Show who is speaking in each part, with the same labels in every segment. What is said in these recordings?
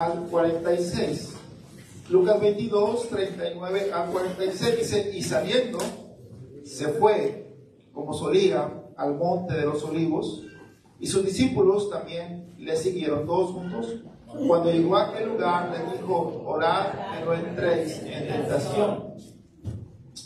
Speaker 1: al 46. Lucas 22, 39 al 46 dice: y saliendo, se fue, como solía, al monte de los olivos, y sus discípulos también le siguieron, todos juntos. Cuando llegó a aquel lugar, le dijo: orad, que no entréis en tentación.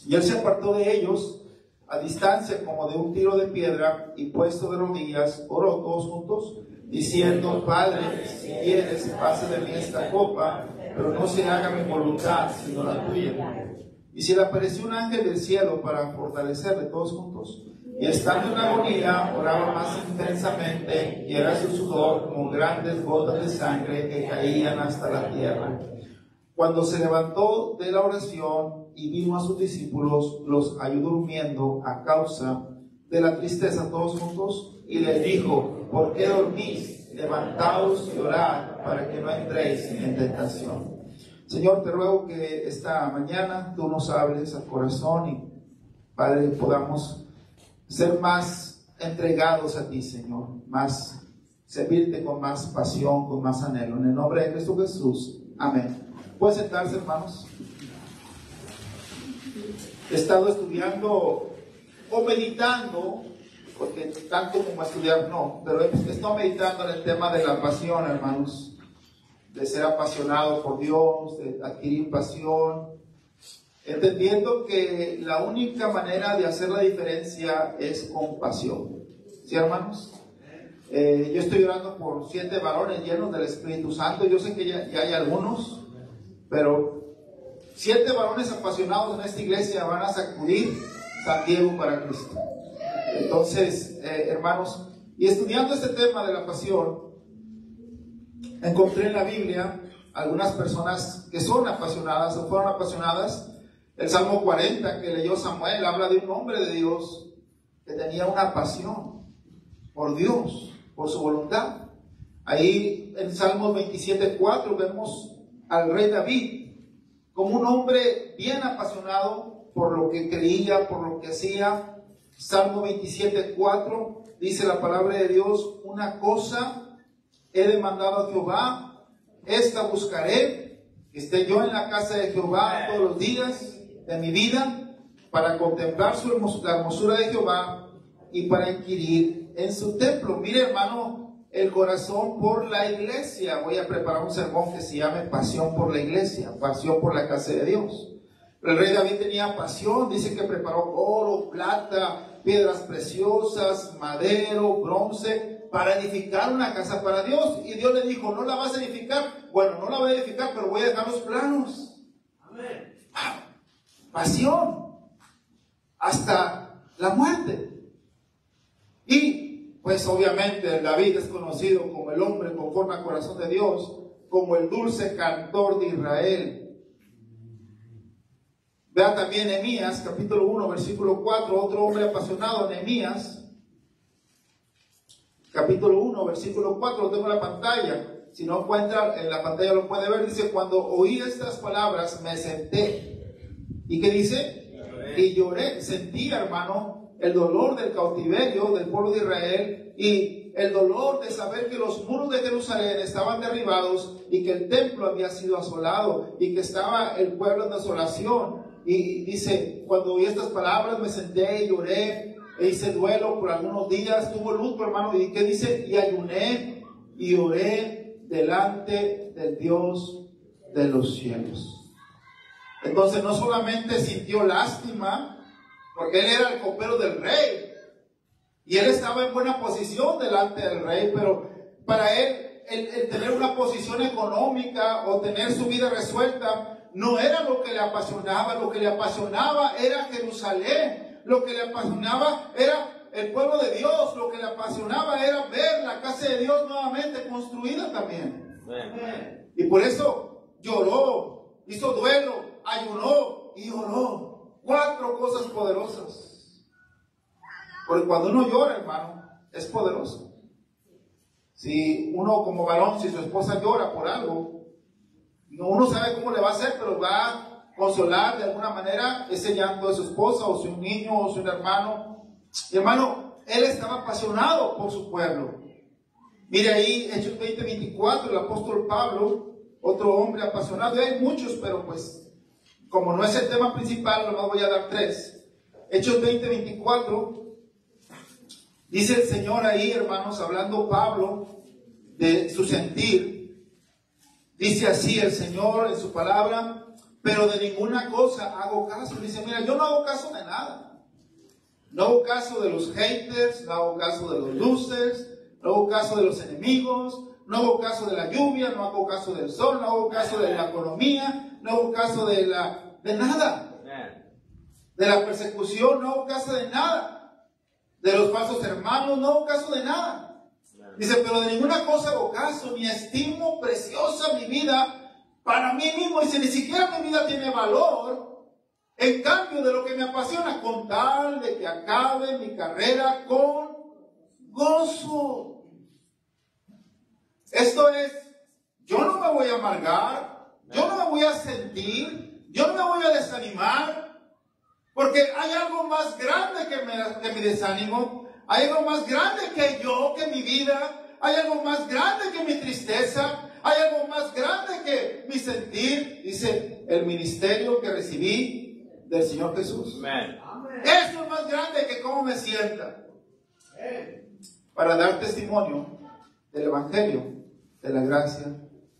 Speaker 1: Y él se apartó de ellos a distancia como de un tiro de piedra, y puesto de rodillas, oró todos juntos, diciendo: Padre, si quieres, pase de mí esta copa, pero no se haga mi voluntad, sino la tuya. Y se le apareció un ángel del cielo para fortalecerle, todos juntos. Y estando en agonía, oraba más intensamente, y era su sudor como grandes gotas de sangre que caían hasta la tierra. Cuando se levantó de la oración y vino a sus discípulos, los halló durmiendo a causa de la tristeza, todos juntos, y les dijo: ¿por qué dormís? Levantaos y orad para que no entréis en tentación. Señor, te ruego que esta mañana tú nos hables al corazón y, Padre, podamos ser más entregados a ti, Señor, más servirte con más pasión, con más anhelo. En el nombre de Cristo Jesús. Amén. ¿Pueden sentarse, hermanos? He estado estudiando o meditando, porque tanto como estudiar no, pero he estado meditando en el tema de la pasión, hermanos, de ser apasionado por Dios, de adquirir pasión, entendiendo que la única manera de hacer la diferencia es con pasión. ¿Sí, hermanos? Yo estoy orando por 7 varones llenos del Espíritu Santo. Yo sé que ya hay algunos, pero 7 varones apasionados en esta iglesia van a sacudir San Diego para Cristo. Entonces, hermanos, y estudiando este tema de la pasión, encontré en la Biblia algunas personas que son apasionadas o fueron apasionadas. El Salmo 40 que leyó Samuel habla de un hombre de Dios que tenía una pasión por Dios, por su voluntad. Ahí en Salmos 27:4 vemos al rey David como un hombre bien apasionado por lo que creía, por lo que hacía. Salmo 27:4 dice la palabra de Dios: una cosa he demandado a Jehová, esta buscaré, que esté yo en la casa de Jehová todos los días de mi vida, para contemplar la hermosura de Jehová y para inquirir en su templo. Mire, hermano, el corazón por la iglesia. Voy a preparar un sermón que se llame Pasión por la iglesia, pasión por la casa de Dios. El rey David tenía pasión, dice que preparó oro, plata, piedras preciosas, madero, bronce, para edificar una casa para Dios. Y Dios le dijo: ¿no la vas a edificar? Bueno, no la voy a edificar, pero voy a dejar los planos. Amén. Pasión hasta la muerte. Y pues obviamente David es conocido como el hombre conforme al corazón de Dios, como el dulce cantor de Israel. Vea también Nehemías, capítulo 1, versículo 4, otro hombre apasionado, Nehemías, capítulo 1, versículo 4, lo tengo en la pantalla. Si no encuentra en la pantalla lo puede ver. Dice: cuando oí estas palabras me senté. ¿Y qué dice? Y lloré. Sentí, hermano, el dolor del cautiverio del pueblo de Israel y el dolor de saber que los muros de Jerusalén estaban derribados y que el templo había sido asolado y que estaba el pueblo en desolación. Y dice: cuando oí estas palabras me senté y lloré e hice duelo por algunos días. Tuvo luto, hermano. ¿Y qué dice? Y ayuné y oré delante del Dios de los cielos. Entonces no solamente sintió lástima, porque él era el copero del rey y él estaba en buena posición delante del rey, pero para él el tener una posición económica o tener su vida resuelta no era lo que le apasionaba. Lo que le apasionaba era Jerusalén, lo que le apasionaba era el pueblo de Dios, lo que le apasionaba era ver la casa de Dios nuevamente construida también. Y por eso lloró, hizo duelo, ayunó y oró. 4 cosas poderosas. Porque cuando uno llora, hermano, es poderoso. Si uno como varón, si su esposa llora por algo, uno sabe cómo le va a hacer, pero va a consolar de alguna manera ese llanto de su esposa, o si un niño, o si un hermano. Y hermano, él estaba apasionado por su pueblo. Mire ahí, Hechos 20:24, el apóstol Pablo otro hombre apasionado. Y hay muchos, pero pues, como no es el tema principal, nomás voy a dar 3. Hechos 20:24. Dice el Señor ahí, hermanos, hablando Pablo de su sentir. Dice así el Señor en su palabra: pero de ninguna cosa hago caso. Dice, mira, yo no hago caso de nada. No hago caso de los haters, no hago caso de los losers, no hago caso de los enemigos, no hago caso de la lluvia, no hago caso del sol, no hago caso de la economía, no hago caso de nada. De la persecución, no hago caso de nada. De los falsos hermanos, no hago caso de nada. Dice, pero de ninguna cosa hago caso, ni estimo preciosa mi vida para mí mismo. Dice, ni siquiera mi vida tiene valor. En cambio, de lo que me apasiona, con tal de que acabe mi carrera con gozo. Esto es, yo no me voy a amargar, yo no me voy a sentir, yo no me voy a desanimar. Porque hay algo más grande que mi desánimo, hay algo más grande que yo, que mi vida, hay algo más grande que mi tristeza, hay algo más grande que mi sentir. Dice, el ministerio que recibí del Señor Jesús. Amen. Eso es más grande que cómo me sienta. Para dar testimonio del Evangelio, de la gracia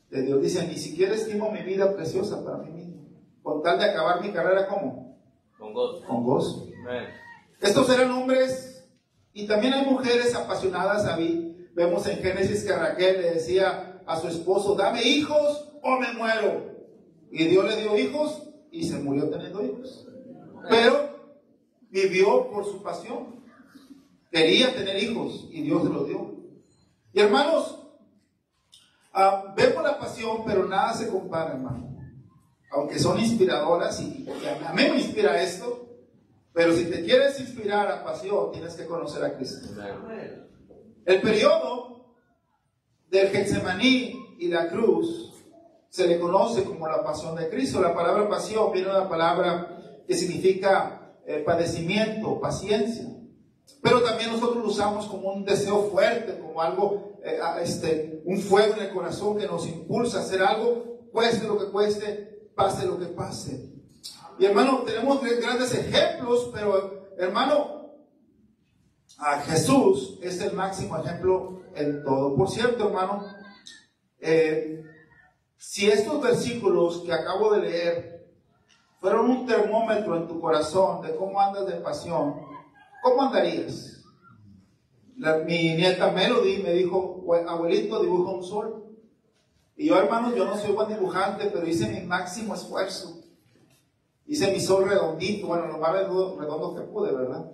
Speaker 1: de Dios. Dice, ni siquiera estimo mi vida preciosa para mí mismo, con tal de acabar mi carrera, ¿cómo? Con gozo. Con gozo. Estos eran hombres, y también hay mujeres apasionadas. Vemos en Génesis que Raquel le decía a su esposo, dame hijos o me muero. Y Dios le dio hijos y se murió teniendo hijos. Pero vivió por su pasión. Quería tener hijos y Dios se los dio. Y hermanos, vemos la pasión, pero nada se compara, hermano. Aunque son inspiradoras y a mí me inspira esto, pero si te quieres inspirar a pasión, tienes que conocer a Cristo. El periodo del Getsemaní y la cruz se le conoce como la pasión de Cristo. La palabra pasión viene de una palabra que significa padecimiento, paciencia. Pero también nosotros lo usamos como un deseo fuerte, como algo, un fuego en el corazón que nos impulsa a hacer algo, cueste lo que cueste, pase lo que pase. Y hermano, tenemos grandes ejemplos, pero hermano, a Jesús es el máximo ejemplo en todo. Por cierto, hermano, si estos versículos que acabo de leer fueron un termómetro en tu corazón de cómo andas de pasión, ¿cómo andarías? Mi nieta Melody me dijo, abuelito, dibuja un sol. Y yo, hermanos, yo no soy buen dibujante, pero hice mi máximo esfuerzo. Hice mi sol redondito, bueno, lo más redondo que pude, ¿verdad?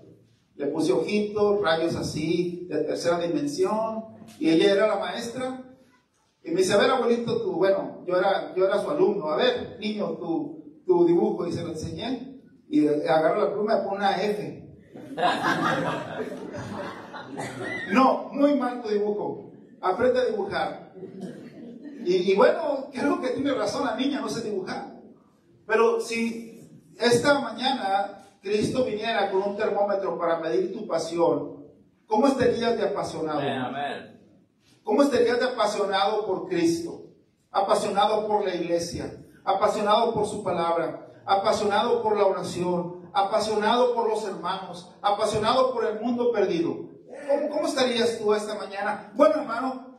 Speaker 1: Le puse ojitos, rayos así, de tercera dimensión, y ella era la maestra. Y me dice, a ver, abuelito, tú, bueno, yo era su alumno, a ver, niño, tu dibujo, y se lo enseñé. Y agarro la pluma y pongo una F. No, muy mal tu dibujo. Aprende a dibujar. Y bueno, creo que tiene razón la niña, no sé dibujar. Pero si esta mañana Cristo viniera con un termómetro para medir tu pasión, ¿cómo estarías de apasionado? Amén. ¿Cómo estarías de apasionado por Cristo? Apasionado por la iglesia, apasionado por su palabra, apasionado por la oración, apasionado por los hermanos, apasionado por el mundo perdido. ¿Cómo estarías tú esta mañana? Bueno, hermano,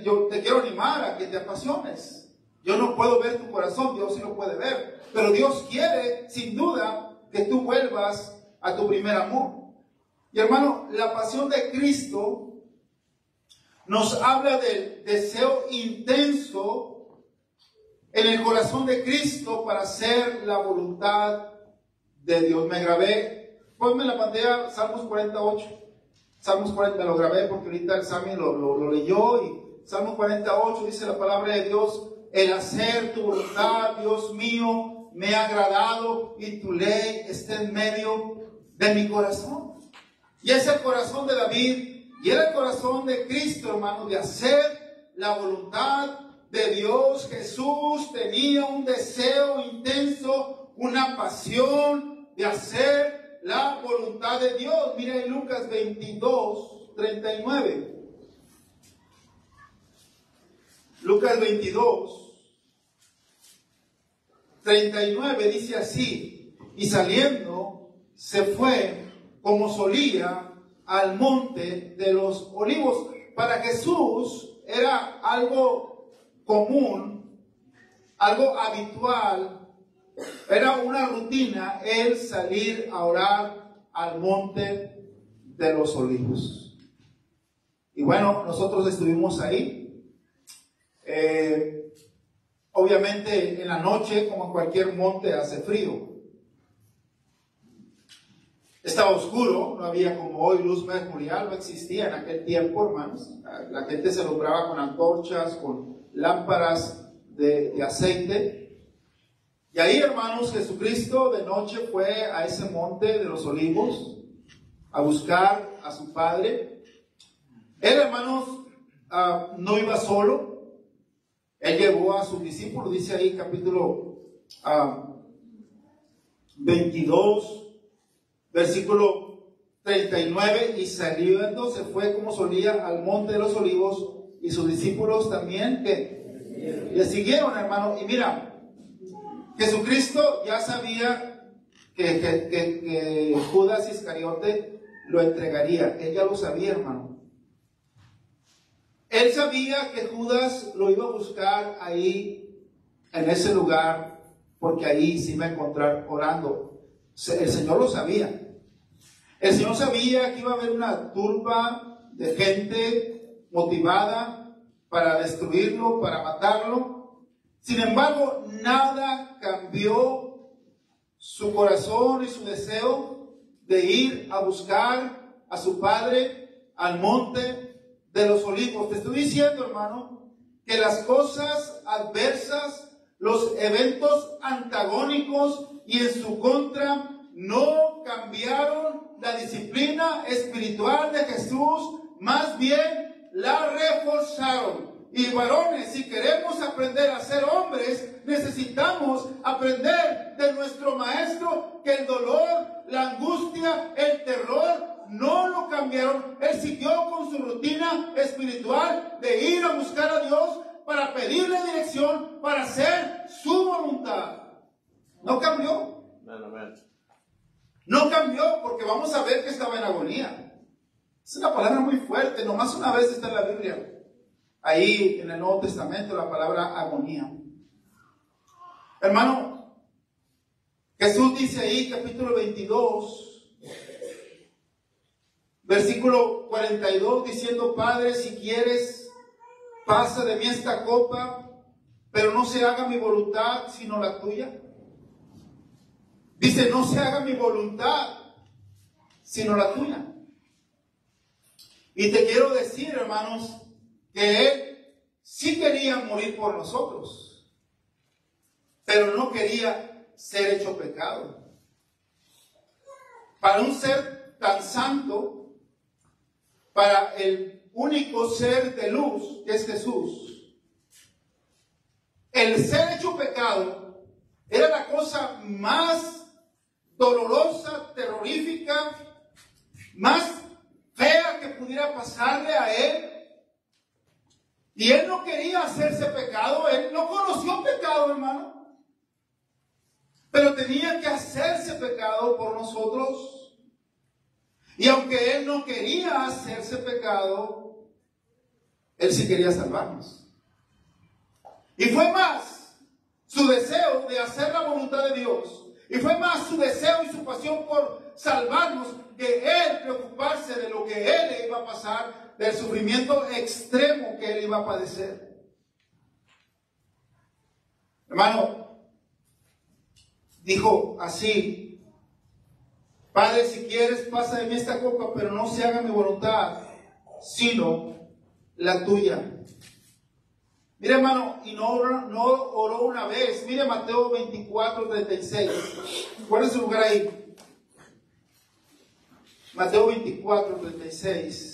Speaker 1: yo te quiero animar a que te apasiones. Yo no puedo ver tu corazón, Dios sí lo puede ver. Pero Dios quiere, sin duda, que tú vuelvas a tu primer amor. Y hermano, la pasión de Cristo nos habla del deseo intenso en el corazón de Cristo para hacer la voluntad de Dios. Me grabé, ponme en la pantalla Salmos 48. Salmos 40 lo grabé porque ahorita el Sammy lo leyó, y Salmos 48 dice la palabra de Dios: el hacer tu voluntad, Dios mío, me ha agradado, y tu ley está en medio de mi corazón. Y es el corazón de David, y era el corazón de Cristo, hermano, de hacer la voluntad de Dios. Jesús tenía un deseo intenso, una pasión de hacer la voluntad de Dios. Mira en Lucas 22:39. Lucas 22, 39 dice así: y saliendo se fue como solía al monte de los olivos. Para Jesús era algo común, algo habitual, era una rutina el salir a orar al monte de los olivos. Y bueno, nosotros estuvimos ahí. Obviamente en la noche, como en cualquier monte, hace frío. Estaba oscuro, no había como hoy luz mercurial, no existía en aquel tiempo, hermanos. La gente se alumbraba con antorchas, con lámparas de aceite. Y ahí, hermanos, Jesucristo de noche fue a ese monte de los olivos a buscar a su Padre. Él, hermanos, no iba solo. Él llevó a sus discípulos, dice ahí capítulo 22, versículo 39, y saliendo se fue como solía al monte de los olivos, y sus discípulos también que le siguieron, hermano. Y mira, Jesucristo ya sabía que Judas Iscariote lo entregaría. Él ya lo sabía, hermano. Él sabía que Judas lo iba a buscar ahí, en ese lugar, porque ahí se iba a encontrar orando. El Señor lo sabía. El Señor sabía que iba a haber una turba de gente motivada para destruirlo, para matarlo. Sin embargo, nada cambió su corazón y su deseo de ir a buscar a su Padre al monte de los olivos. Te estoy diciendo, hermano, que las cosas adversas, los eventos antagónicos y en su contra no cambiaron la disciplina espiritual de Jesús, más bien la reforzaron. Y varones, si queremos aprender a ser hombres, necesitamos aprender de nuestro maestro que el dolor, la angustia, el terror no lo cambiaron. Él siguió con su rutina espiritual de ir a buscar a Dios para pedirle dirección, para hacer su voluntad. No cambió. No cambió, porque vamos a ver que estaba en agonía. Es una palabra muy fuerte, nomás una vez está en la Biblia. Ahí en el Nuevo Testamento la palabra agonía. Hermano, Jesús dice ahí, capítulo 22, versículo 42, diciendo: Padre, si quieres, pasa de mí esta copa, pero no se haga mi voluntad, sino la tuya. Dice: no se haga mi voluntad, sino la tuya. Y te quiero decir, hermanos, que Él sí quería morir por nosotros, pero no quería ser hecho pecado. Para un ser tan santo, para el único ser de luz que es Jesús, el ser hecho pecado era la cosa más dolorosa, terrorífica, más fea que pudiera pasarle a Él. Y Él no quería hacerse pecado. Él no conoció pecado, hermano, pero tenía que hacerse pecado por nosotros. Y aunque Él no quería hacerse pecado, Él sí quería salvarnos. Y fue más su deseo de hacer la voluntad de Dios, y fue más su deseo y su pasión por salvarnos, que Él preocuparse de lo que Él le iba a pasar, del sufrimiento extremo que Él iba a padecer. Hermano, dijo así: Padre, si quieres, pasa de mí esta copa, pero no se haga mi voluntad, sino la tuya. Mire, hermano, y no oró una vez. Mire Mateo 24, 36. ¿Cuál es su lugar ahí? Mateo 24, 36.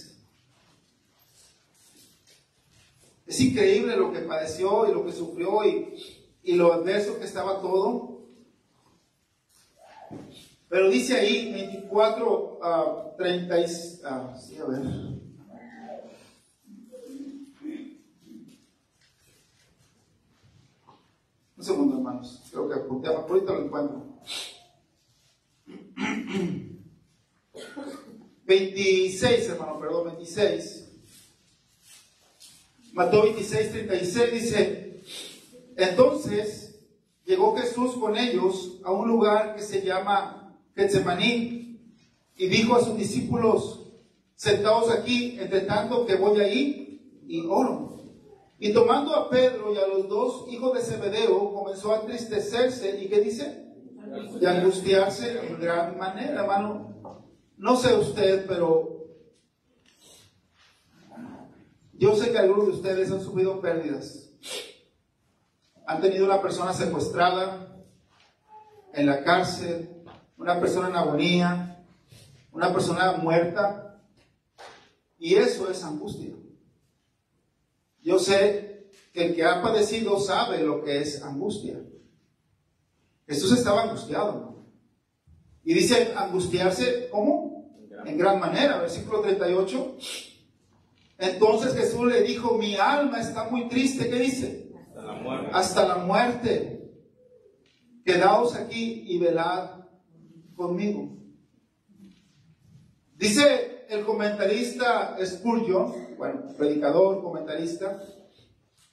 Speaker 1: Es increíble lo que padeció y lo que sufrió y lo adverso que estaba todo. Pero dice ahí, 24, 30, sí, a ver. Un segundo, hermanos. Creo que apunté. Ahorita lo encuentro. 26, hermano, perdón, 26. Mateo 26, 36 dice: entonces llegó Jesús con ellos a un lugar que se llama Getsemaní y dijo a sus discípulos: sentaos aquí, entre tanto que voy ahí y oro. Y tomando a Pedro y a los dos hijos de Zebedeo, comenzó a entristecerse. ¿Y qué dice? Y a angustiarse en gran manera, hermano. No sé usted, pero yo sé que algunos de ustedes han sufrido pérdidas. Han tenido una persona secuestrada en la cárcel, una persona en agonía, una persona muerta. Y eso es angustia. Yo sé que el que ha padecido sabe lo que es angustia. Jesús estaba angustiado, ¿no? Y dice angustiarse, ¿cómo? En gran manera, versículo 38. Entonces Jesús le dijo: mi alma está muy triste. ¿Qué dice?
Speaker 2: Hasta la muerte.
Speaker 1: Hasta la muerte. Quedaos aquí y velad conmigo. Dice el comentarista Spurgeon, bueno, predicador, comentarista,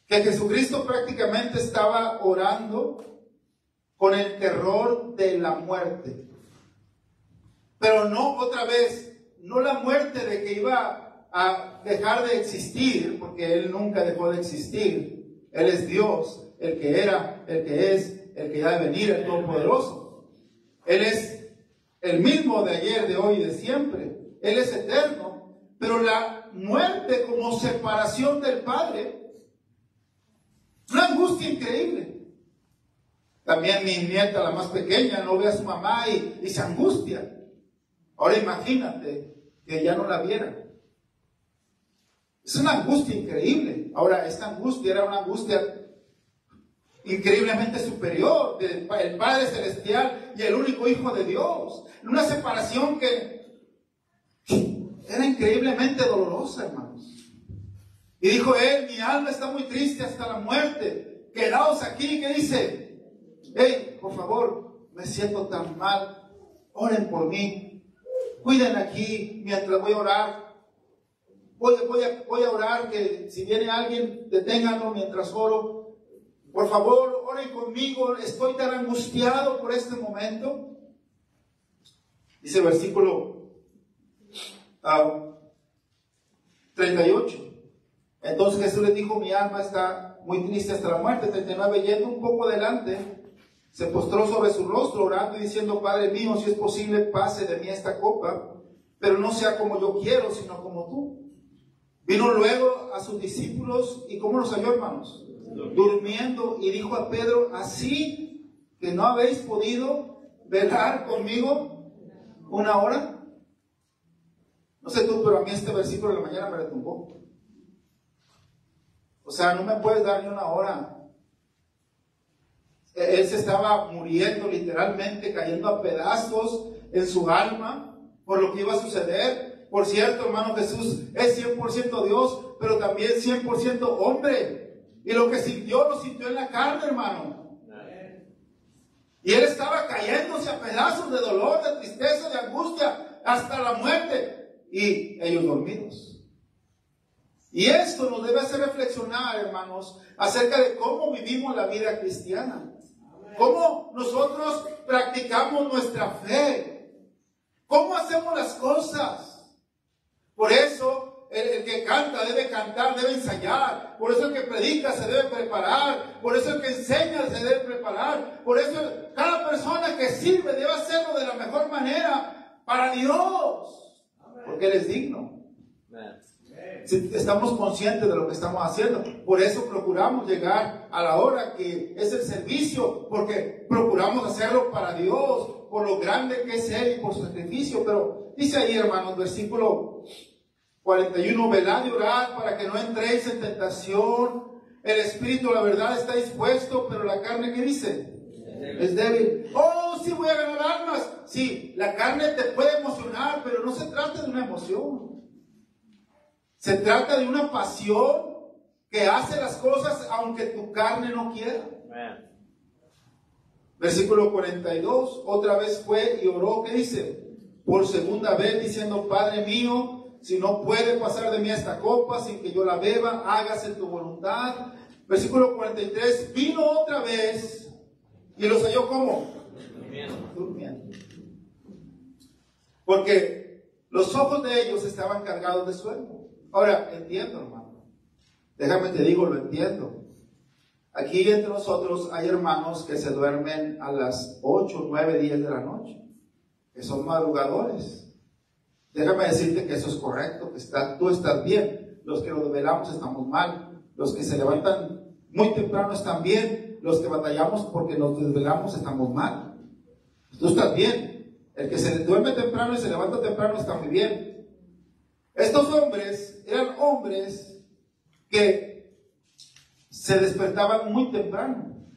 Speaker 1: que Jesucristo prácticamente estaba orando con el terror de la muerte. Pero no otra vez, no la muerte de que iba a dejar de existir, porque Él nunca dejó de existir. Él es Dios, el que era, el que es, el que ha de venir, el Todopoderoso. Él es el mismo de ayer, de hoy y de siempre. Él es eterno. Pero la muerte como separación del Padre, una angustia increíble. También mi nieta, la más pequeña, no ve a su mamá y se angustia. Ahora imagínate que ya no la viera. Es una angustia increíble. Ahora, esta angustia era una angustia increíblemente superior del Padre Celestial y el único Hijo de Dios. Una separación que era increíblemente dolorosa, hermanos. Y dijo él: mi alma está muy triste hasta la muerte. Quedaos aquí. ¿Qué dice? Hey, por favor, me siento tan mal. Oren por mí. Cuiden aquí mientras voy a orar. Voy a orar, que si viene alguien, deténganlo mientras oro. Por favor, oren conmigo. Estoy tan angustiado por este momento. Dice versículo 38. Entonces Jesús les dijo: mi alma está muy triste hasta la muerte. 39. Yendo un poco adelante, se postró sobre su rostro, orando y diciendo: Padre mío, si es posible, pase de mí esta copa, pero no sea como yo quiero, sino como tú. Vino luego a sus discípulos, y ¿cómo los halló, hermanos? Durmiendo. Y dijo a Pedro: ¿así que no habéis podido velar conmigo una hora? No sé tú, pero a mí este versículo de la mañana me retumbó. O sea, no me puedes dar ni una hora. Él se estaba muriendo, literalmente cayendo a pedazos en su alma por lo que iba a suceder. Por cierto, hermano, Jesús es 100% Dios, pero también 100% hombre. Y lo que sintió, lo sintió en la carne, hermano. Y él estaba cayéndose a pedazos de dolor, de tristeza, de angustia, hasta la muerte. Y ellos dormidos. Y esto nos debe hacer reflexionar, hermanos, acerca de cómo vivimos la vida cristiana. Cómo nosotros practicamos nuestra fe. Cómo hacemos las cosas. Por eso el que canta debe cantar, debe ensayar. Por eso el que predica se debe preparar. Por eso el que enseña se debe preparar. Por eso cada persona que sirve debe hacerlo de la mejor manera para Dios. Porque Él es digno. Si estamos conscientes de lo que estamos haciendo. Por eso procuramos llegar a la hora que es el servicio. Porque procuramos hacerlo para Dios. Por lo grande que es Él y por su sacrificio. Pero dice ahí, hermanos, versículo 41, velad y orad para que no entréis en tentación. El espíritu, la verdad, está dispuesto, pero la carne, ¿qué dice? Es débil. Oh, sí, voy a ganar almas. Sí, la carne te puede emocionar, pero no se trata de una emoción. Se trata de una pasión que hace las cosas aunque tu carne no quiera. Versículo 42, otra vez fue y oró, ¿qué dice? Por segunda vez diciendo, Padre mío, si no puede pasar de mí esta copa sin que yo la beba, hágase tu voluntad. Versículo 43, vino otra vez y los halló ¿cómo? Durmiendo. Porque los ojos de ellos estaban cargados de sueño. Ahora, entiendo, hermano. Déjame te digo, lo entiendo. Aquí entre nosotros hay hermanos que se duermen a las 8, 9, 10 de la noche, que son madrugadores. Déjame decirte que eso es correcto, que tú estás bien. Los que nos desvelamos estamos mal. Los que se levantan muy temprano están bien. Los que batallamos porque nos desvelamos estamos mal. Tú estás bien. El que se duerme temprano y se levanta temprano está muy bien. Estos hombres eran hombres que se despertaban muy temprano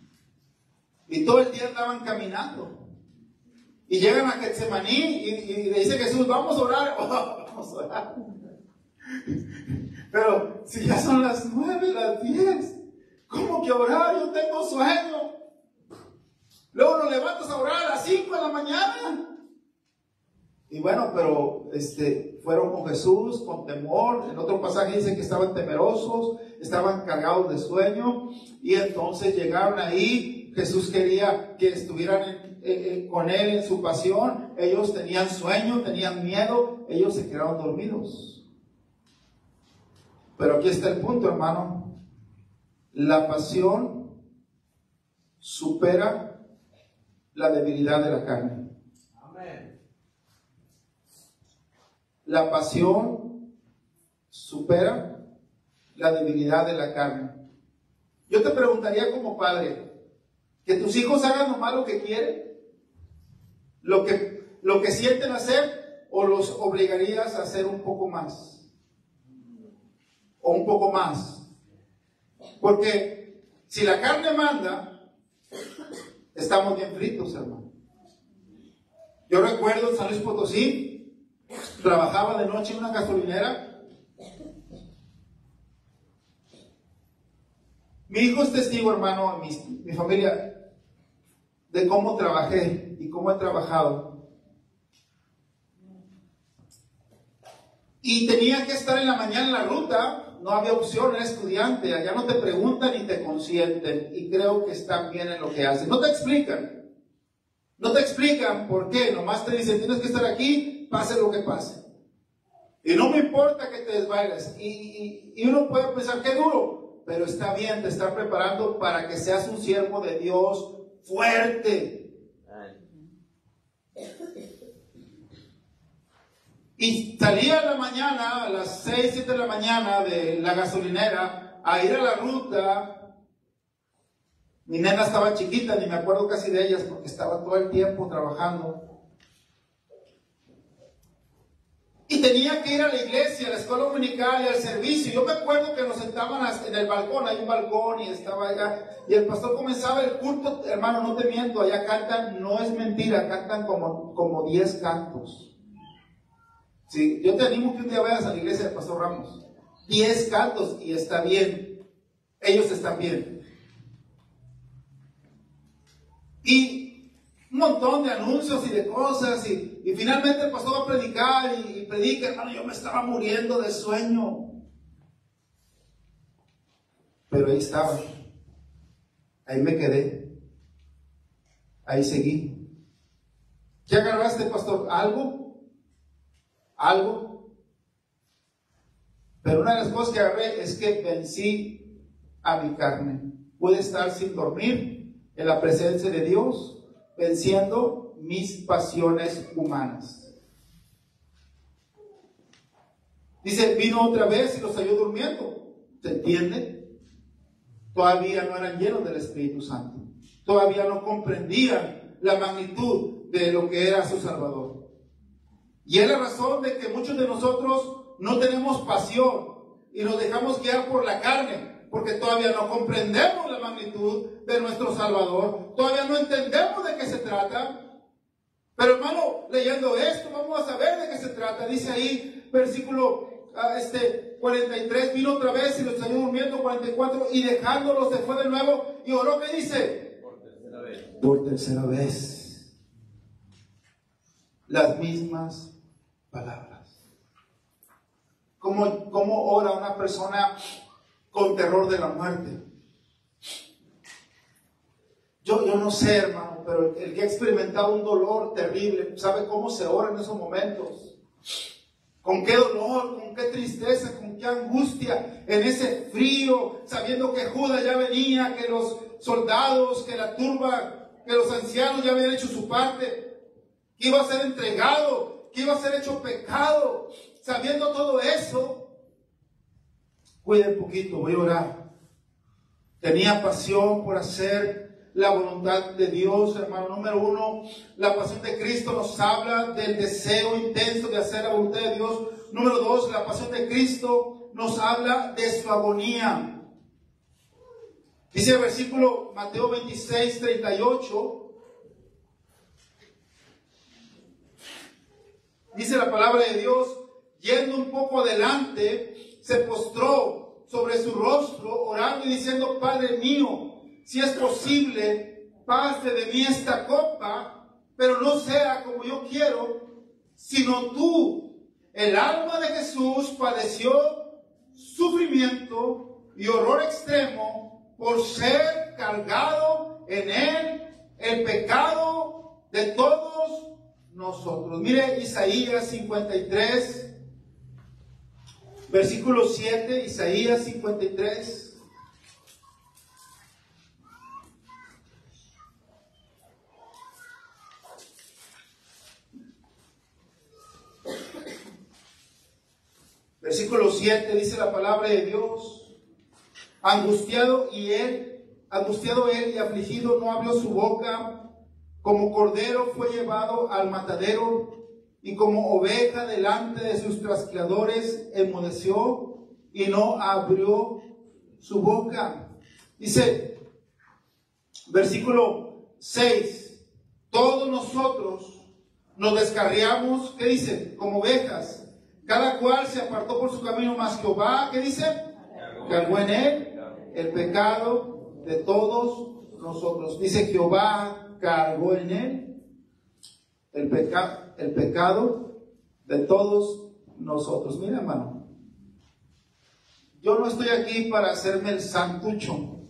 Speaker 1: y todo el día andaban caminando y llegan a Getsemaní y le dice Jesús, vamos a orar. Vamos a orar. Pero si ya son las 9, las 10, ¿cómo que orar? Yo tengo sueño. Luego nos levantas a orar a las 5 de la mañana. Y bueno, pero fueron con Jesús, con temor. En otro pasaje dice que estaban temerosos, estaban cargados de sueño. Y entonces llegaron ahí. Jesús quería que estuvieran con Él en su pasión. Ellos tenían sueño, tenían miedo. Ellos se quedaron dormidos. Pero aquí está el punto, hermano. La pasión supera la debilidad de la carne. La pasión supera la debilidad de la carne. Yo te preguntaría como padre, que tus hijos hagan nomás lo que quieren, lo que sienten hacer, o los obligarías a hacer un poco más, o un poco más. Porque si la carne manda, estamos bien fritos, hermano. Yo recuerdo en San Luis Potosí, trabajaba de noche en una gasolinera. Mi hijo es testigo, hermano, mi familia, de cómo trabajé y cómo he trabajado. Y tenía que estar en la mañana en la ruta, no había opción, era estudiante, allá no te preguntan ni te consienten, y creo que están bien en lo que hacen. No te explican por qué, nomás te dicen, tienes que estar aquí, pase lo que pase. Y no me importa que te desvailes. Y uno puede pensar, qué duro, pero está bien, te está preparando para que seas un siervo de Dios fuerte. Y salía en la mañana, a las 6, 7 de la mañana de la gasolinera, a ir a la ruta. Mi nena estaba chiquita, ni me acuerdo casi de ellas, porque estaba todo el tiempo trabajando. Y tenía que ir a la iglesia, a la escuela dominical y al servicio. Yo me acuerdo que nos sentaban en el balcón, hay un balcón y estaba allá. Y el pastor comenzaba el culto, hermano, no te miento, allá cantan, no es mentira, cantan como 10 cantos. Sí, yo te animo que un día vayas a la iglesia del pastor Ramos. 10 cantos y está bien. Ellos están bien. Y un montón de anuncios y de cosas y finalmente el pastor va a predicar y predica, hermano, yo me estaba muriendo de sueño. Pero ahí estaba. Ahí me quedé. Ahí seguí. ¿Qué agarraste, pastor? ¿Algo? Pero una de las cosas que agarré es que vencí a mi carne. Pude estar sin dormir en la presencia de Dios, venciendo mis pasiones humanas. Dice, vino otra vez y los halló durmiendo. ¿Se entiende? Todavía no eran llenos del Espíritu Santo. Todavía no comprendían la magnitud de lo que era su Salvador. Y es la razón de que muchos de nosotros no tenemos pasión y nos dejamos guiar por la carne, porque todavía no comprendemos la magnitud de nuestro Salvador, todavía no entendemos de qué se trata. Pero hermano, leyendo esto, vamos a saber de qué se trata. Dice ahí, versículo 43, vino otra vez y los halló durmiendo. 44, y dejándolos se fue de nuevo y oró. ¿Qué dice? por tercera vez las mismas palabras. ¿Cómo ora una persona con terror de la muerte? Yo no sé, hermano, pero el que ha experimentado un dolor terrible sabe cómo se ora en esos momentos. Con qué dolor, con qué tristeza, con qué angustia, en ese frío, sabiendo que Judas ya venía, que los soldados, que la turba, que los ancianos ya habían hecho su parte, que iba a ser entregado, que iba a ser hecho pecado. Sabiendo todo eso, cuide un poquito, voy a orar. Tenía pasión por hacer la voluntad de Dios, hermano. Número uno, la pasión de Cristo nos habla del deseo intenso de hacer la voluntad de Dios. Número dos, la pasión de Cristo nos habla de su agonía. Dice el versículo Mateo 26, 38. Dice la palabra de Dios, yendo un poco adelante, se postró sobre su rostro, orando y diciendo: Padre mío, si es posible, pase de mí esta copa, pero no sea como yo quiero, sino tú. El alma de Jesús padeció sufrimiento y horror extremo por ser cargado en él el pecado de todos nosotros. Mire Isaías 53, versículo 7, Isaías 53. Versículo 7 dice la palabra de Dios: angustiado él y afligido, no abrió su boca. Como cordero fue llevado al matadero, y como oveja delante de sus trasquiladores enmudeció y no abrió su boca. Dice, versículo 6: todos nosotros nos descarriamos, ¿qué dice? Como ovejas. Cada cual se apartó por su camino, mas Jehová, ¿qué dice? Cargó en él el pecado de todos nosotros. Dice, Jehová cargó en él el pecado de todos nosotros. Mira, hermano, yo no estoy aquí para hacerme el santucho.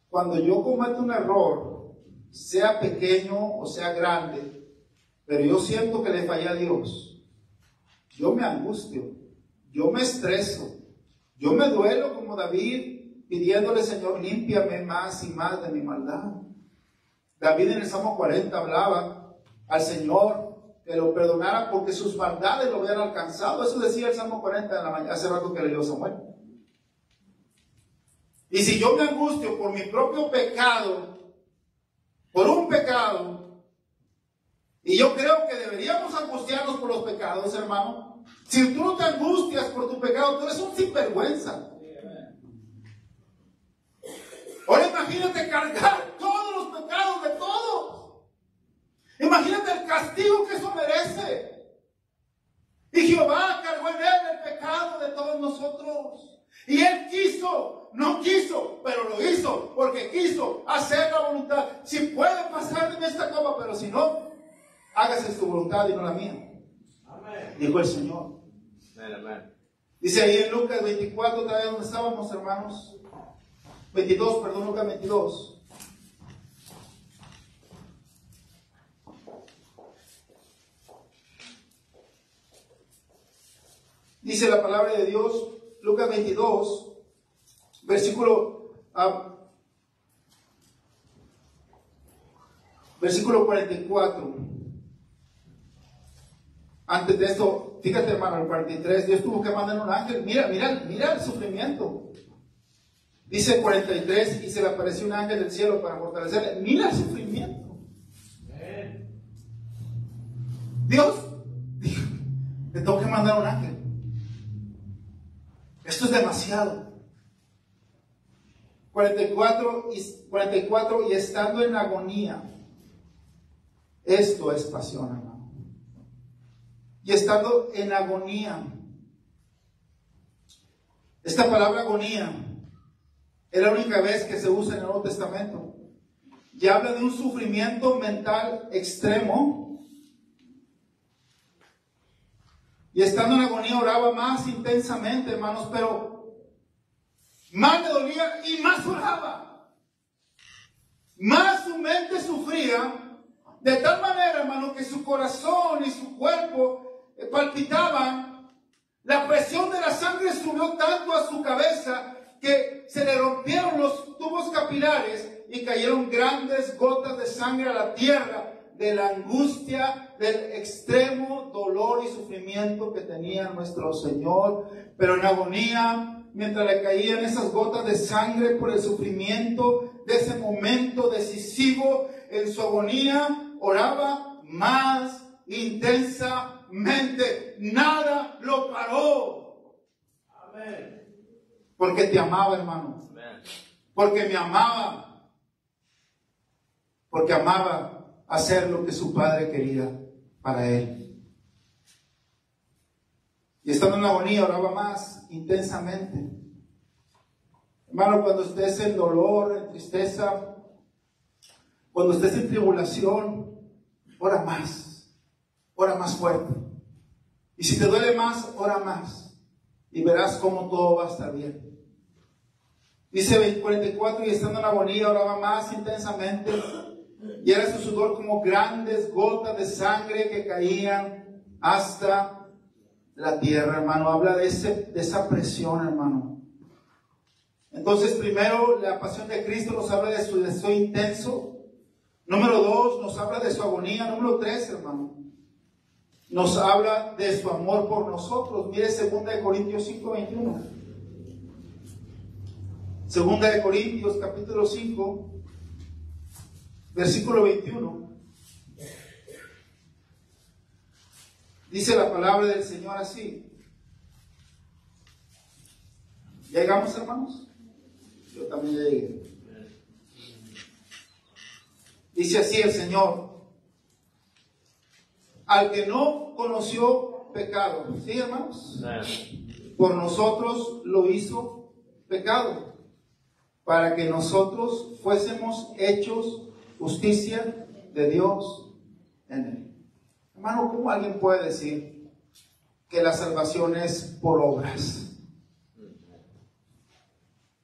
Speaker 1: Cuando yo cometo un error, sea pequeño o sea grande, pero yo siento que le fallé a Dios, yo me angustio, yo me estreso, yo me duelo como David, pidiéndole: Señor, límpiame más y más de mi maldad. David en el Salmo 40 hablaba al Señor que lo perdonara porque sus maldades lo habían alcanzado. Eso decía el Salmo 40 en la mañana, hace rato que leyó Samuel. Y si yo me angustio por mi propio pecado, por un pecado, y yo creo que deberíamos angustiarnos por los pecados, hermano. Si tú no te angustias por tu pecado, tú eres un sinvergüenza. Ahora imagínate cargar todos los pecados de todos. Imagínate el castigo que eso merece. Y Jehová cargó en él el pecado de todos nosotros. Y él quiso, no quiso, pero lo hizo porque quiso hacer la voluntad. Si puede pasar de esta copa, pero si no, hágase tu voluntad y no la mía. Amén. Dijo el Señor. Amén. Dice ahí en Lucas 24, otra vez donde estábamos, hermanos. 22, perdón, Lucas 22. Dice la palabra de Dios, Lucas 22, versículo 44. Antes de esto, fíjate, hermano, el 43, Dios tuvo que mandar un ángel. Mira el sufrimiento. Dice 43, y se le apareció un ángel del cielo para fortalecerle. Mira el sufrimiento. Dios dijo, le tengo que mandar un ángel. Esto es demasiado. 44 y estando en agonía. Esto es pasión, hermano. Y estando en agonía. Esta palabra agonía es la única vez que se usa en el Nuevo Testamento. y habla de un sufrimiento mental extremo. Y estando en agonía oraba más intensamente, hermanos, pero más le dolía y más oraba. Más su mente sufría, de tal manera, hermano, que su corazón y su cuerpo palpitaban. La presión de la sangre subió tanto a su cabeza que se le rompieron los tubos capilares y cayeron grandes gotas de sangre a la tierra de la angustia, del extremo dolor y sufrimiento que tenía nuestro Señor. Pero en agonía, mientras le caían esas gotas de sangre por el sufrimiento de ese momento decisivo, en su agonía oraba más intensamente. Nada lo paró. Amén. Porque te amaba, hermano. Amén. Porque me amaba. Porque amaba hacer lo que su padre quería para él. Y estando en la agonía oraba más intensamente. Hermano, cuando estés en dolor, en tristeza, cuando estés en tribulación, ora más fuerte. Y si te duele más, ora más. Y verás cómo todo va a estar bien. Dice 44, y estando en agonía oraba más intensamente, y era su sudor como grandes gotas de sangre que caían hasta la tierra, hermano. Habla de esa presión, hermano. Entonces, primero, la pasión de Cristo nos habla de su deseo intenso. Número 2, nos habla de su agonía. Número 3, hermano, nos habla de su amor por nosotros. Mire 2 Corintios 5:21. 2 Corintios capítulo 5, versículo 21. Dice la palabra del Señor así. ¿Llegamos, hermanos? Yo también llegué. Dice así el Señor: al que no conoció pecado, ¿sí, hermanos? Por nosotros lo hizo pecado, para que nosotros fuésemos hechos justicia de Dios en él. Hermano, ¿cómo alguien puede decir que la salvación es por obras?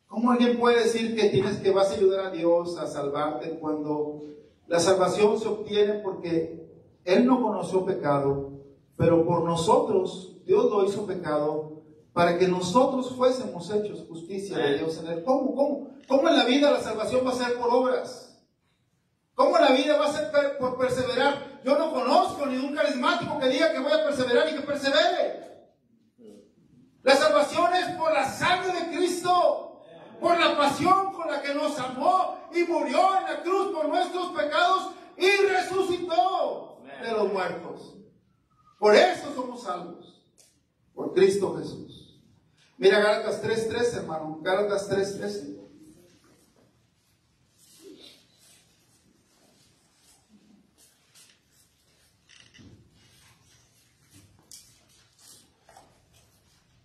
Speaker 1: ¿Cómo alguien puede decir que vas a ayudar a Dios a salvarte cuando la salvación se obtiene porque Él no conoció pecado, pero por nosotros Dios lo hizo pecado para que nosotros fuésemos hechos justicia de Dios en Él? ¿Cómo en la vida la salvación va a ser por obras? ¿Cómo en la vida va a ser por perseverar? Yo no conozco ningún carismático que diga que voy a perseverar y que persevere. La salvación es por la sangre de Cristo, por la pasión con la que nos amó y murió en la cruz por nuestros pecados y resucitó de los muertos. Por eso somos salvos, por Cristo Jesús. Mira Gálatas 3:13, hermano. Gálatas 3:13.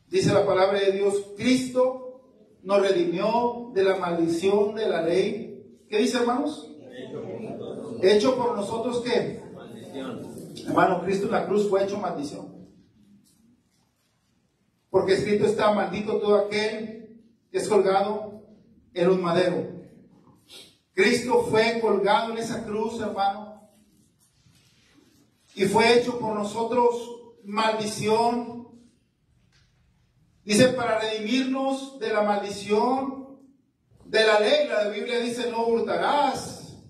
Speaker 1: Dice la palabra de Dios: Cristo nos redimió de la maldición de la ley. ¿Qué dice, hermanos? Hecho por nosotros, ¿qué? Maldición. Hermano, Cristo en la cruz fue hecho maldición. Porque escrito está: maldito todo aquel que es colgado en un madero. Cristo fue colgado en esa cruz, hermano, y fue hecho por nosotros maldición. Dice, para redimirnos de la maldición de la ley. La Biblia dice: no hurtarás.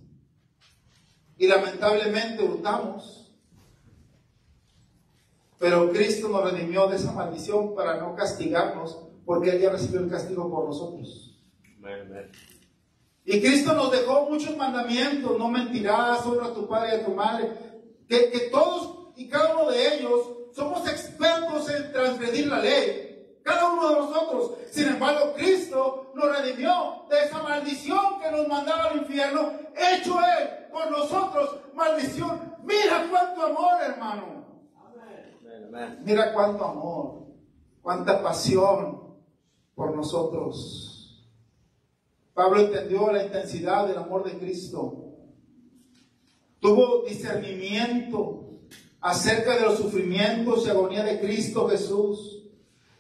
Speaker 1: Y lamentablemente hurtamos. Pero Cristo nos redimió de esa maldición para no castigarnos, porque Él ya recibió el castigo por nosotros. Amen. Y Cristo nos dejó muchos mandamientos: no mentirás, honra a tu padre y a tu madre. Que todos y cada uno de ellos somos expertos en transgredir la ley. Cada uno de nosotros. Sin embargo, Cristo nos redimió de esa maldición que nos mandaba al infierno. Hecho Él por nosotros maldición. Mira cuánto amor, hermano. Mira cuánto amor, cuánta pasión por nosotros. Pablo entendió la intensidad del amor de Cristo. Tuvo discernimiento acerca de los sufrimientos y agonía de Cristo Jesús.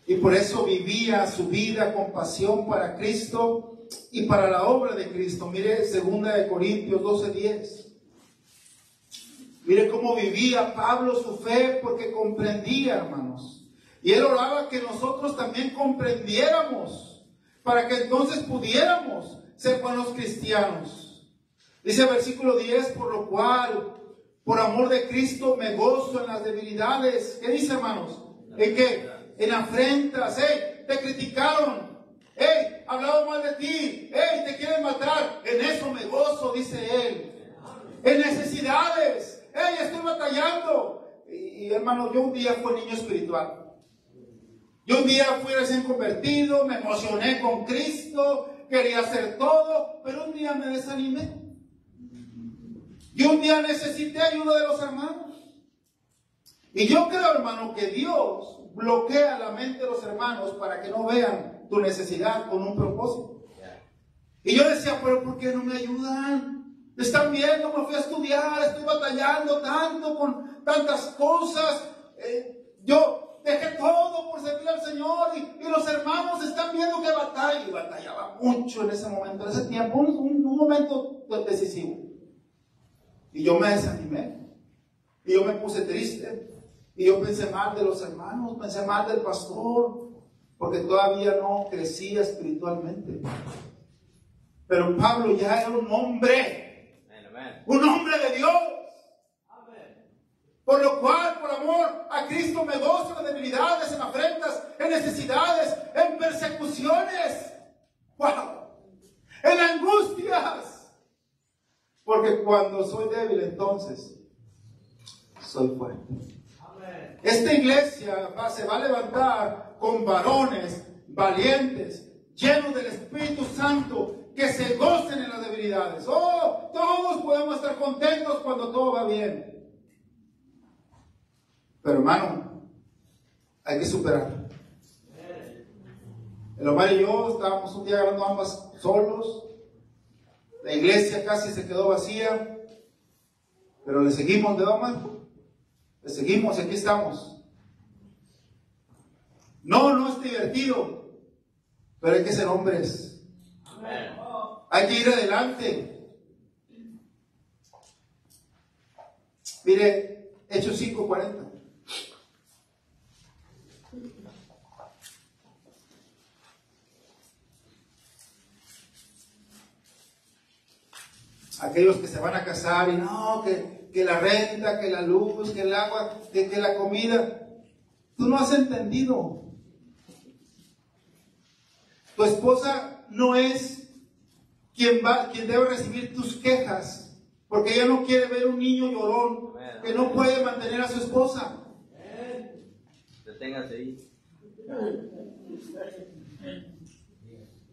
Speaker 1: Y por eso vivía su vida con pasión para Cristo y para la obra de Cristo. Mire 2 Corintios 12:10. Mire cómo vivía Pablo su fe, porque comprendía, hermanos. Y él oraba que nosotros también comprendiéramos, para que entonces pudiéramos ser buenos cristianos. Dice el versículo 10, por lo cual, por amor de Cristo, me gozo en las debilidades. ¿Qué dice, hermanos? ¿En qué? En afrentas. Te criticaron. Hablaron mal de ti. Te quieren matar. En eso me gozo, dice él. En necesidades. Estoy batallando. Y hermanos, yo un día fui niño espiritual. Yo un día fui recién convertido, me emocioné con Cristo, quería hacer todo, pero un día me desanimé. Y un día necesité ayuda de los hermanos. Y yo creo, hermano, que Dios bloquea la mente de los hermanos para que no vean tu necesidad con un propósito. Y yo decía, pero ¿por qué no me ayudan? Están viendo, me fui a estudiar, estoy batallando tanto con tantas cosas. Yo dejé todo por servir al Señor y los hermanos están viendo que batalla. Y batallaba mucho en ese momento, en ese tiempo, un momento decisivo. Y yo me desanimé. Y yo me puse triste. Y yo pensé mal de los hermanos, pensé mal del pastor, porque todavía no crecía espiritualmente. Pero Pablo ya era un hombre, un hombre de Dios. Por lo cual, por amor a Cristo, me gozo en debilidades, en afrentas, en necesidades, en persecuciones, en angustias. Porque cuando soy débil, entonces soy fuerte. Esta iglesia se va a levantar con varones valientes, llenos del Espíritu Santo, que se gocen en las debilidades. Todos podemos estar contentos cuando todo va bien. Pero hermano, hay que superar. El Omar y yo estábamos un día grabando ambas solos. La iglesia casi se quedó vacía. Pero le seguimos, de Omar. Le seguimos y aquí estamos. No es divertido, pero hay que ser hombres. Hay que ir adelante. Mire, Hechos 5:40. Aquellos que se van a casar y no, que la renta, que la luz, que el agua, que la comida. Tú no has entendido. Tu esposa no es quien debe recibir tus quejas, porque ella no quiere ver un niño llorón que no puede mantener a su esposa.
Speaker 2: Deténgase ahí.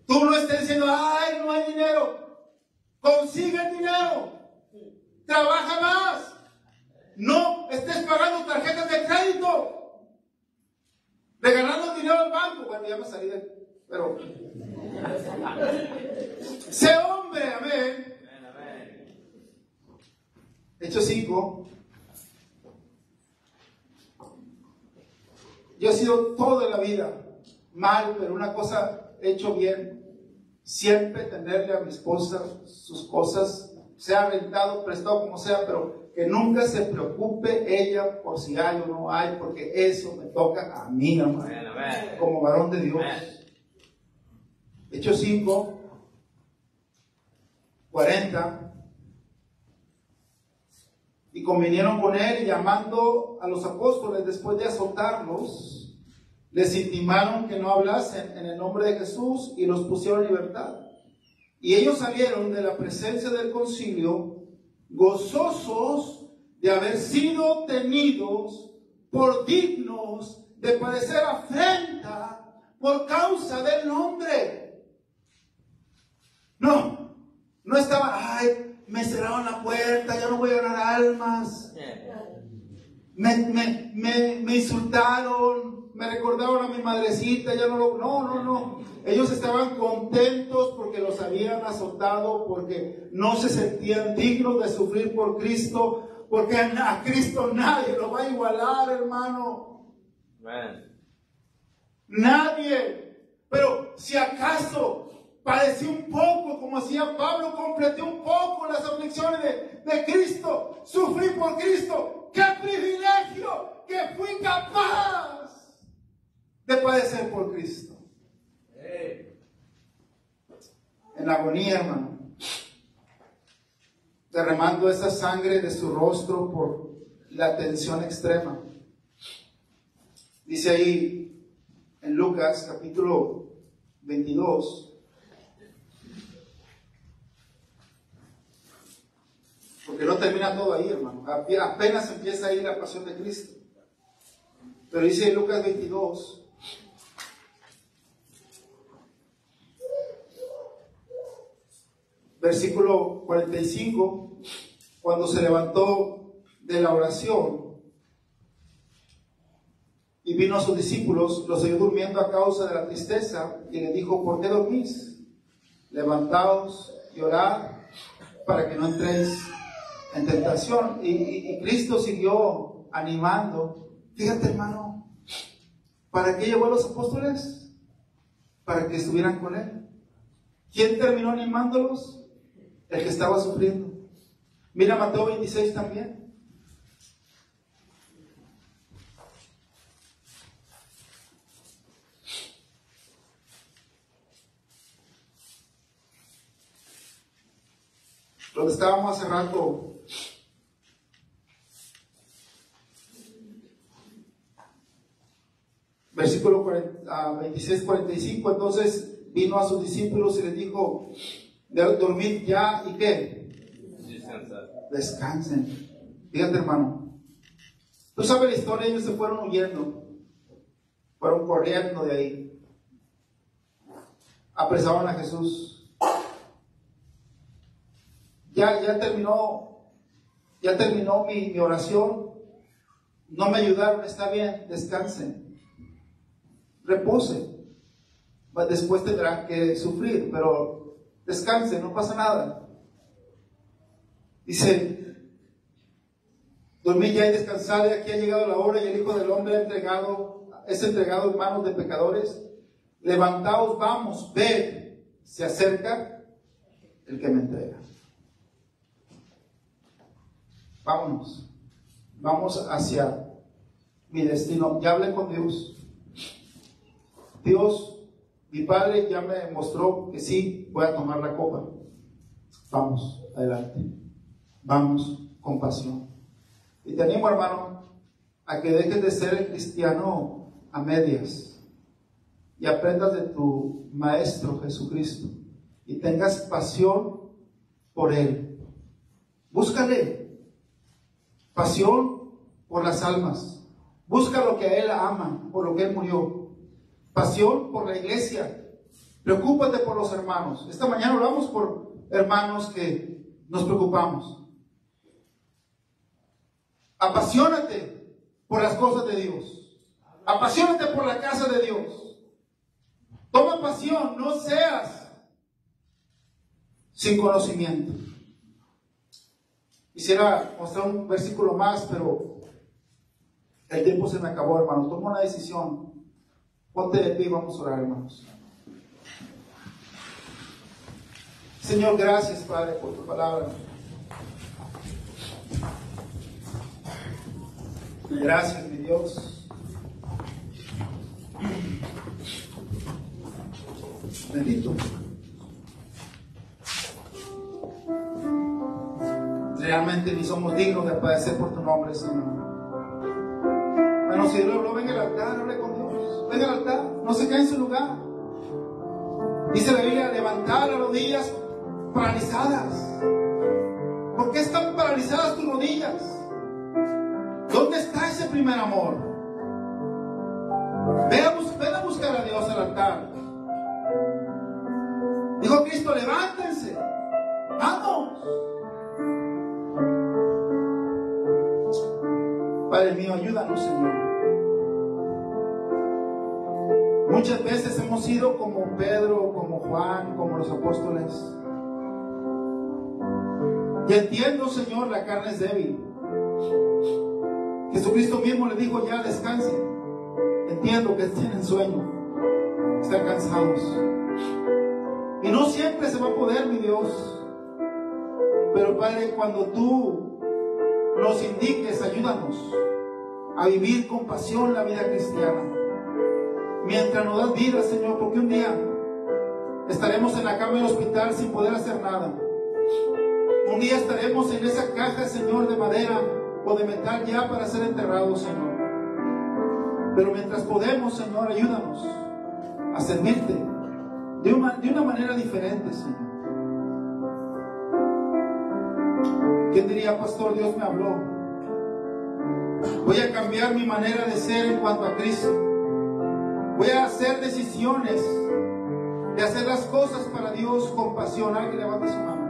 Speaker 1: Tú no estés diciendo, ay, no hay dinero. Consigue el dinero. Trabaja más. No estés pagando tarjetas de crédito, regalando dinero al banco. Bueno, ya me salí de... Pero sé hombre, amén. Hechos 5. Yo he sido toda la vida mal, pero una cosa he hecho bien. Siempre tenerle a mi esposa sus cosas, sea rentado, prestado, como sea, pero que nunca se preocupe ella por si hay o no hay, porque eso me toca a mí, hermano, como varón de Dios. Hechos 5, 40. Y convinieron con él, y llamando a los apóstoles después de azotarlos, les intimaron que no hablasen en el nombre de Jesús y los pusieron en libertad. Y ellos salieron de la presencia del concilio gozosos de haber sido tenidos por dignos de padecer afrenta por causa del nombre. No estaba, ay, me cerraron la puerta, ya no voy a ganar almas. Me insultaron, me recordaron a mi madrecita, ya no lo... No. Ellos estaban contentos porque los habían azotado, porque no se sentían dignos de sufrir por Cristo, porque a Cristo nadie lo va a igualar, hermano.
Speaker 2: Amen.
Speaker 1: Nadie. Pero si acaso padecí un poco, como decía Pablo, completé un poco las aflicciones de Cristo, sufrí por Cristo. ¡Qué privilegio que fui capaz de padecer por Cristo! En agonía, hermano, derramando esa sangre de su rostro por la tensión extrema. Dice ahí en Lucas capítulo 22, porque no termina todo ahí, hermano, apenas empieza ahí la pasión de Cristo. Pero dice en Lucas 22, versículo 45, cuando se levantó de la oración y vino a sus discípulos, los oyó durmiendo a causa de la tristeza, y le dijo: ¿por qué dormís? Levantaos y orad para que no entréis en tentación. Y Cristo siguió animando. Fíjate, hermano, ¿para qué llevó a los apóstoles? Para que estuvieran con él. ¿Quién terminó animándolos? El que estaba sufriendo. Mira Mateo 26 también. Donde estábamos hace rato. Versículo 26-45. Entonces vino a sus discípulos y les dijo: dormid ya, ¿y qué? Descansen. Fíjate, hermano, tú sabes la historia. Ellos se fueron huyendo, fueron corriendo de ahí, apresaron a Jesús. Ya terminó mi oración, no me ayudaron, está bien, descansen, reposen, después tendrán que sufrir, pero descansen, no pasa nada. Dice: dormid ya y descansad, y aquí ha llegado la hora, y el Hijo del Hombre es entregado en manos de pecadores. Levantaos, vamos, ved, se acerca el que me entrega. Vamos hacia mi destino. Ya hablé con Dios. Mi Padre ya me mostró que sí, voy a tomar la copa. Vamos, adelante. Vamos con pasión. Y te animo, hermano, a que dejes de ser el cristiano a medias y aprendas de tu Maestro Jesucristo y tengas pasión por Él. Búscale. Pasión por las almas. Busca lo que a Él ama, por lo que Él murió. Pasión por la iglesia. Preocúpate por los hermanos. Esta mañana hablamos por hermanos que nos preocupamos. Apasionate por las cosas de Dios. Apasionate por la casa de Dios. Toma pasión, no seas sin conocimiento. Quisiera mostrar un versículo más, pero el tiempo se me acabó, hermanos. Toma una decisión. Ponte de pie y vamos a orar, hermanos. Señor, gracias, Padre, por tu palabra. Gracias, mi Dios. Bendito. Realmente ni somos dignos de padecer por tu nombre, Señor. Bueno, si Dios no, venga al altar, hable con Dios. Venga al altar, no se quede en su lugar. Dice la Biblia: levantar las rodillas paralizadas. ¿Por qué están paralizadas tus rodillas? ¿Dónde está ese primer amor? Ven a buscar a Dios al altar. Dijo Cristo: levántense, vamos. Padre mío, ayúdanos, Señor. Muchas veces hemos sido como Pedro, como Juan, como los apóstoles. Y entiendo, Señor, la carne es débil. Jesucristo mismo le dijo: ya descansen. Entiendo que tienen sueño, están cansados. Y no siempre se va a poder, mi Dios. Pero Padre, cuando tú nos indiques, ayúdanos a vivir con pasión la vida cristiana. Mientras nos das vida, Señor, porque un día estaremos en la cama del hospital sin poder hacer nada. Un día estaremos en esa caja, Señor, de madera o de metal ya para ser enterrados, Señor. Pero mientras podemos, Señor, ayúdanos a servirte de una manera diferente, Señor. ¿Quién diría: pastor, Dios me habló? Voy a cambiar mi manera de ser en cuanto a Cristo. Voy a hacer decisiones de hacer las cosas para Dios con pasión. Alguien levante su mano.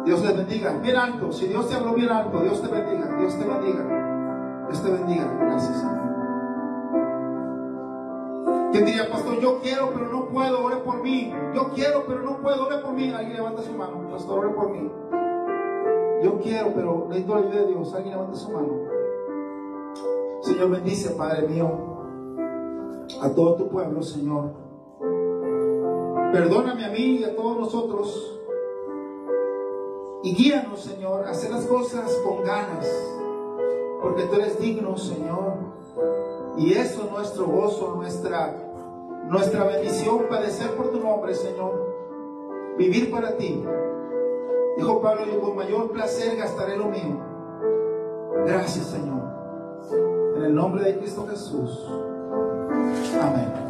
Speaker 1: Dios les bendiga. Bien alto. Si Dios te habló bien alto, Dios te bendiga. Dios te bendiga. Dios te bendiga. Gracias, Señor. ¿Quién diría: pastor, yo quiero pero no puedo, ore por mí? Yo quiero pero no puedo, ore por mí. Alguien levanta su mano. Pastor, ore por mí. Yo quiero pero necesito la ayuda de Dios. Alguien levanta su mano. Señor, bendice, Padre mío, a todo tu pueblo, Señor. Perdóname a mí y a todos nosotros. Y guíanos, Señor, a hacer las cosas con ganas, porque tú eres digno, Señor. Y eso es nuestro gozo, nuestra bendición, padecer por tu nombre, Señor. Vivir para ti. Dijo Pablo: yo con mayor placer gastaré lo mío. Gracias, Señor. En el nombre de Cristo Jesús. Amén.